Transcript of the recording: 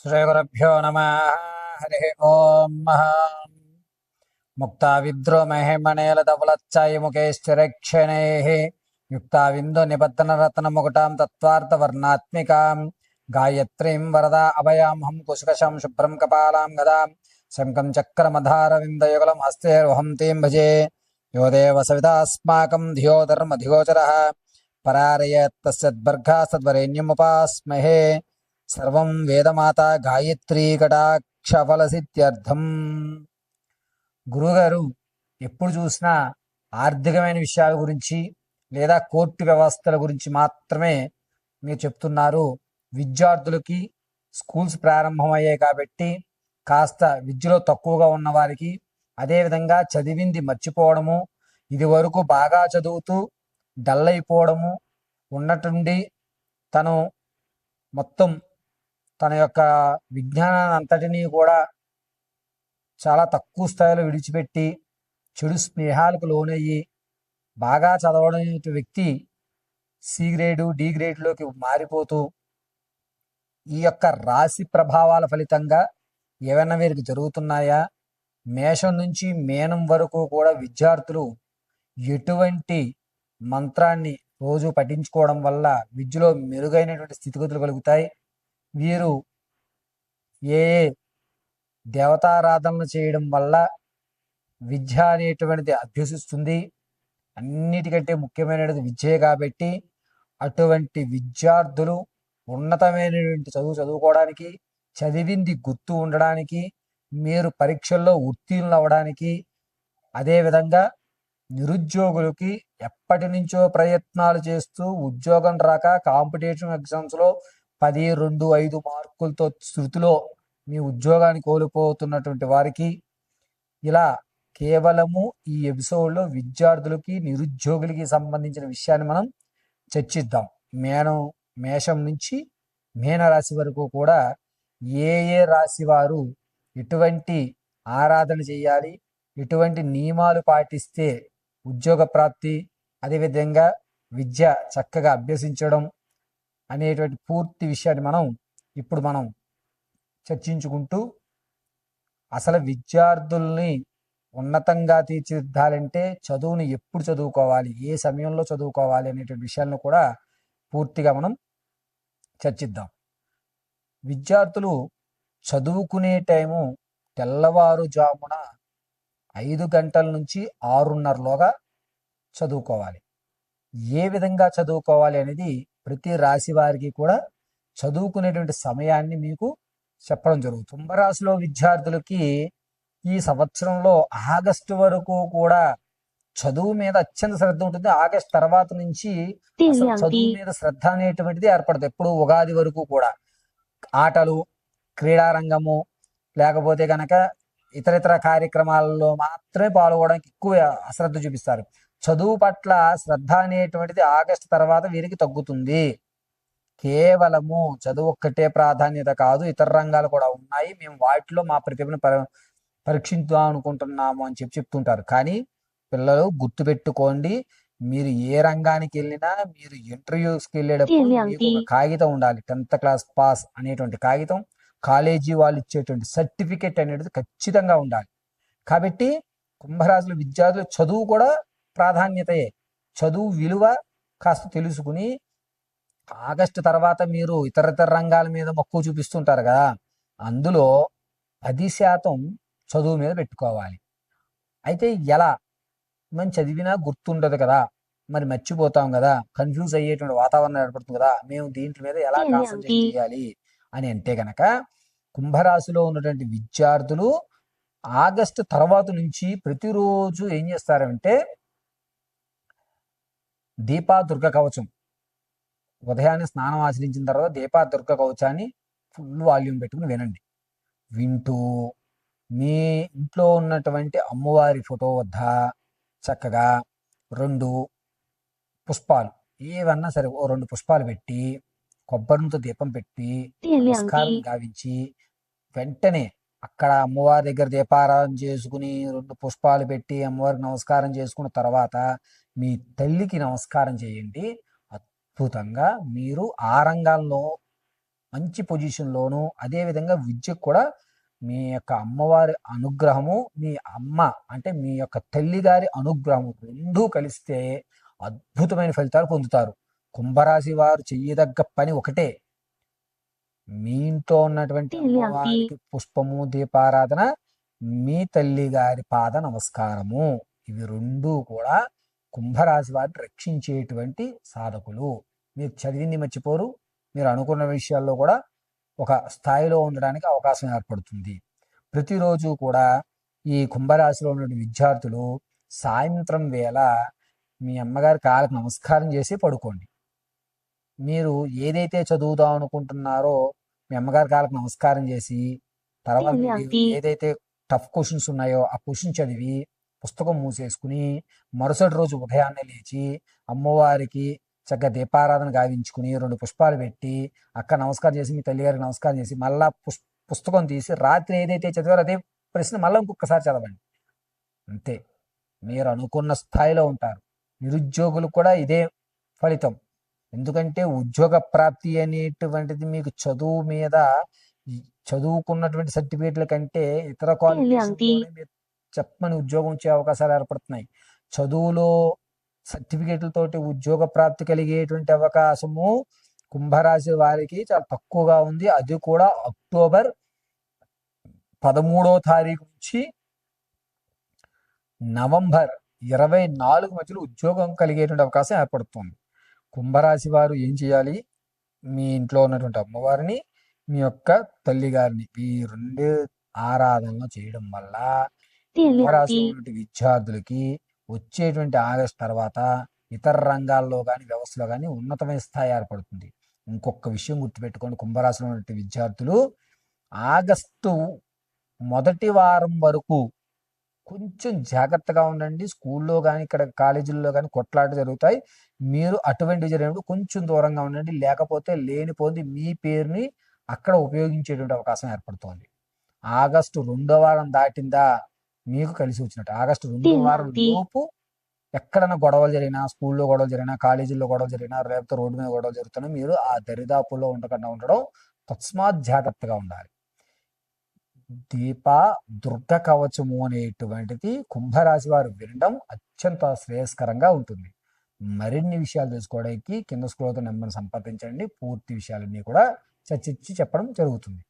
శ్రీగురుభ్యో నమ. హరి ఓం. ముక్తా విద్రో మహిమణేలధవలచ్చాయి ముఖేశ్చరక్షణై యుక్తా విందు నిబద్ధన రత్న ముకుటాం తత్వార్థ వర్ణాత్మికాం గాయత్రీం వరదా అభయాం కుశకశం శుభ్రం కపాలాం గదాం శంఖం చక్రమధార విందయుగలం హస్తేర్వహం తీం భజే యో దేవ సవితాస్మాకం ధియో ధర్మధిగోచరః పరారయత్తస్యద్బర్గా సద్వరేణ్యముపాస్మహే సర్వం వేదమాత గాయత్రీ కటాక్షఫలసిద్ధ్యర్థం. గురువుగారు ఎప్పుడు చూసినా ఆర్థికమైన విషయాల గురించి లేదా కోర్టు వ్యవస్థల గురించి మాత్రమే మీరు చెప్తున్నారు. విద్యార్థులకి స్కూల్స్ ప్రారంభమయ్యాయి కాబట్టి కాస్త విద్యలో తక్కువగా ఉన్న వారికి, అదేవిధంగా చదివింది మర్చిపోవడము, ఇది వరకు బాగా చదువుతూ డల్ అయిపోవడము, ఉన్నట్టుండి తను మొత్తం తన యొక్క విజ్ఞానాన్ని అంతటినీ కూడా చాలా తక్కువ స్థాయిలో విడిచిపెట్టి చెడు స్నేహాలకు లోనయ్యి బాగా చదవడం వ్యక్తి సి గ్రేడు డి గ్రేడ్లోకి మారిపోతూ ఈ యొక్క రాశి ప్రభావాల ఫలితంగా ఏమైనా వీరికి జరుగుతున్నాయా? మేషం నుంచి మీనం వరకు కూడా విద్యార్థులు ఎటువంటి మంత్రాన్ని రోజు పఠించుకోవడం వల్ల విద్యలో మెరుగైనటువంటి స్థితిగతులు కలుగుతాయి? వీరు ఏ దేవతారాధనలు చేయడం వల్ల విద్య అనేటువంటిది అభ్యసిస్తుంది? అన్నిటికంటే ముఖ్యమైనది విద్యే కాబట్టి అటువంటి విద్యార్థులు ఉన్నతమైనటువంటి చదువుకోవడానికి, చదివింది గుర్తు ఉండడానికి, మీరు పరీక్షల్లో ఉత్తీర్ణులు అవ్వడానికి, అదేవిధంగా నిరుద్యోగులకి ఎప్పటి నుంచో ప్రయత్నాలు చేస్తూ ఉద్యోగం రాక కాంపిటేటివ్ ఎగ్జామ్స్లో 10, 2, 5 మార్కులతో శృతిలో మీ ఉద్యోగాన్ని కోల్పోతున్నటువంటి వారికి ఇలా కేవలము ఈ ఎపిసోడ్లో విద్యార్థులకి నిరుద్యోగులకి సంబంధించిన విషయాన్ని మనం చర్చిద్దాం. మేషం నుంచి మీనరాశి వరకు కూడా ఏ ఏ రాశి వారు ఎటువంటి ఆరాధన చేయాలి, ఎటువంటి నియమాలు పాటిస్తే ఉద్యోగ ప్రాప్తి, అదేవిధంగా విద్య చక్కగా అభ్యసించడం అనేటువంటి పూర్తి విషయాన్ని మనం చర్చించుకుంటూ అసలు విద్యార్థుల్ని ఉన్నతంగా తీర్చిదిద్దాలంటే చదువుని ఎప్పుడు చదువుకోవాలి, ఏ సమయంలో చదువుకోవాలి అనేటువంటి విషయాలను కూడా పూర్తిగా మనం చర్చిద్దాం. విద్యార్థులు చదువుకునే టైము తెల్లవారుజామున 5 గంటల నుంచి 6:30లోగా చదువుకోవాలి. ఏ విధంగా చదువుకోవాలి అనేది ప్రతి రాశి వారికి కూడా చదువుకునేటువంటి సమయాన్ని మీకు చెప్పడం జరుగుతుంది. కుంభరాశిలో విద్యార్థులకి ఈ సంవత్సరంలో ఆగస్టు వరకు కూడా చదువు మీద అత్యంత శ్రద్ధ ఉంటుంది. ఆగస్టు తర్వాత నుంచి చదువు మీద శ్రద్ధ అనేటువంటిది ఏర్పడుతుంది. ఎప్పుడు ఉగాది వరకు కూడా ఆటలు, క్రీడారంగము, లేకపోతే కనుక ఇతర కార్యక్రమాలలో మాత్రమే పాల్గొనడానికి ఎక్కువ అశ్రద్ధ చూపిస్తారు. చదువు పట్ల శ్రద్ధ అనేటువంటిది ఆగస్టు తర్వాత వీరికి తగ్గుతుంది. కేవలము చదువు ఒక్కటే ప్రాధాన్యత కాదు, ఇతర రంగాలు కూడా ఉన్నాయి, మేము వాటిలో మా ప్రతిభను పరీక్షిద్దాం అనుకుంటున్నాము అని చెప్తుంటారు. కానీ పిల్లలు గుర్తుపెట్టుకోండి, మీరు ఏ రంగానికి వెళ్ళినా మీరు ఇంటర్వ్యూస్కి వెళ్ళేటప్పుడు మీకు ఒక కాగితం ఉండాలి. 10th క్లాస్ పాస్ అనేటువంటి కాగితం, కాలేజీ వాళ్ళు ఇచ్చేటువంటి సర్టిఫికెట్ అనేది ఖచ్చితంగా ఉండాలి. కాబట్టి కుంభరాశుల విద్యార్థులు చదువు కూడా ప్రాధాన్యతయే. చదువు విలువ కాస్త తెలుసుకుని ఆగస్టు తర్వాత మీరు ఇతర రంగాల మీద మక్కువ చూపిస్తుంటారు కదా, అందులో 10% చదువు మీద పెట్టుకోవాలి. అయితే ఎలా? మనం చదివినా గుర్తుండదు కదా, మరి మర్చిపోతాం కదా, కన్ఫ్యూజ్ అయ్యేటువంటి వాతావరణం ఏర్పడుతుంది కదా, మేము దీంట్ మీద ఎలా కాన్సన్ట్రేట్ చేయాలి అని అంటే కనుక కుంభరాశిలో ఉన్నటువంటి విద్యార్థులు ఆగస్టు తర్వాత నుంచి ప్రతిరోజు ఏం చేస్తారంటే దీపా దుర్గ కవచం, ఉదయాన్నే స్నానం ఆచరించిన తర్వాత దీపా దుర్గ కవచాన్ని ఫుల్ వాల్యూమ్ పెట్టుకుని వినండి. వింటూ మీ ఇంట్లో ఉన్నటువంటి అమ్మవారి ఫోటో వద్ద చక్కగా 2 పుష్పాలు ఏవన్నా సరే 2 పుష్పాలు పెట్టి కొబ్బరితో దీపం పెట్టి నమస్కారం గావించి వెంటనే అక్కడ అమ్మవారి దగ్గర దీపారాధన చేసుకుని 2 పుష్పాలు పెట్టి అమ్మవారికి నమస్కారం చేసుకున్న తర్వాత మీ తల్లికి నమస్కారం చేయండి. అద్భుతంగా మీరు ఆ రంగాల్లో మంచి పొజిషన్లోను, అదేవిధంగా విద్యకు కూడా మీ యొక్క అమ్మవారి అనుగ్రహము, మీ అమ్మ అంటే మీ యొక్క తల్లిగారి అనుగ్రహము రెండూ కలిస్తే అద్భుతమైన ఫలితాలు పొందుతారు. కుంభరాశి వారు చెయ్యదగ్గ పని ఒకటే, మీ ఇంట్లో ఉన్నటువంటి అమ్మవారికి పుష్పము, దీపారాధన, మీ తల్లి గారి పాద నమస్కారము. ఇవి రెండూ కూడా కుంభరాశి వారిని రక్షించేటువంటి సాధకులు. మీరు చదివింది మర్చిపోరు, మీరు అనుకున్న విషయాల్లో కూడా ఒక స్థాయిలో ఉండడానికి అవకాశం ఏర్పడుతుంది. ప్రతిరోజు కూడా ఈ కుంభరాశిలో ఉన్న విద్యార్థులు సాయంత్రం వేళ మీ అమ్మగారి కాళ్ళకు నమస్కారం చేసి పడుకోండి. మీరు ఏదైతే చదువుదాం అనుకుంటున్నారో మీ అమ్మగారి కాళ్ళకు నమస్కారం చేసి, తర్వాత ఏదైతే టఫ్ క్వశ్చన్స్ ఉన్నాయో ఆ క్వశ్చన్ చదివి పుస్తకం మూసేసుకుని మరుసటి రోజు ఉదయాన్నే లేచి అమ్మవారికి చక్కగా దీపారాధన గావించుకుని 2 పుష్పాలు పెట్టి అక్క నమస్కారం చేసి, మీ తల్లిగారికి నమస్కారం చేసి, మళ్ళా పుస్తకం తీసి రాత్రి ఏదైతే చదివారో అదే ప్రశ్న మళ్ళీ ఇంకొకసారి చదవండి. అంతే, మీరు అనుకున్న స్థాయిలో ఉంటారు. నిరుద్యోగులు కూడా ఇదే ఫలితం. ఎందుకంటే ఉద్యోగ ప్రాప్తి అనేటువంటిది మీకు చదువు మీద చదువుకున్నటువంటి సర్టిఫికేట్ల కంటే ఇతర క్వాలిఫికేషన్లోనే మీరు చెప్పమని ఉద్యోగం వచ్చే అవకాశాలు ఏర్పడుతున్నాయి. చదువులో సర్టిఫికేట్లతోటి ఉద్యోగ ప్రాప్తి కలిగేటువంటి అవకాశము కుంభరాశి వారికి చాలా తక్కువగా ఉంది. అది కూడా అక్టోబర్ 13వ తారీఖు నుంచి నవంబర్ 24 మధ్యలో ఉద్యోగం కలిగేటువంటి అవకాశం ఏర్పడుతుంది. కుంభరాశి వారు ఏం చేయాలి? మీ ఇంట్లో ఉన్నటువంటి అమ్మవారిని, మీ యొక్క తల్లిగారిని ఈ 2 ఆరాధనలు చేయడం వల్ల కుంభరాశి ఉన్నటువంటి విద్యార్థులకి వచ్చేటువంటి ఆగస్టు తర్వాత ఇతర రంగాల్లో కానీ వ్యవస్థలో కానీ ఉన్నతమైన స్థాయి ఏర్పడుతుంది. ఇంకొక విషయం గుర్తుపెట్టుకోండి, కుంభరాశిలో ఉన్నటువంటి విద్యార్థులు ఆగస్టు మొదటి వారం వరకు కొంచెం జాగ్రత్తగా ఉండండి. స్కూల్లో కానీ ఇక్కడ కాలేజీల్లో కానీ కొట్లాట జరుగుతాయి. మీరు అటువంటి జరిగినప్పుడు కొంచెం దూరంగా ఉండండి. లేకపోతే లేనిపోతే మీ పేరుని అక్కడ ఉపయోగించేటువంటి అవకాశం ఏర్పడుతోంది. ఆగస్టు 2వ వారం దాటిందా మీకు కలిసి వచ్చినట్టు. ఆగస్టు 2వ వారం లోపు ఎక్కడైనా గొడవలు జరిగినా, స్కూల్లో గొడవలు జరిగినా, కాలేజీల్లో గొడవలు జరిగినా, లేకపోతే రోడ్డు మీద గొడవలు జరుగుతున్నా మీరు ఆ దరిదాపుల్లో ఉండకుండా ఉండడం తస్మాత్ జాగ్రత్తగా ఉండాలి. దీప దుర్గ కవచము అనేటువంటిది కుంభరాశి వారు వినడం అత్యంత శ్రేయస్కరంగా ఉంటుంది. మరిన్ని విషయాలు తెలుసుకోవడానికి కింద స్క్రోల్ నెంబర్ని సంప్రదించండి. పూర్తి విషయాలన్నీ కూడా చర్చించి చెప్పడం జరుగుతుంది.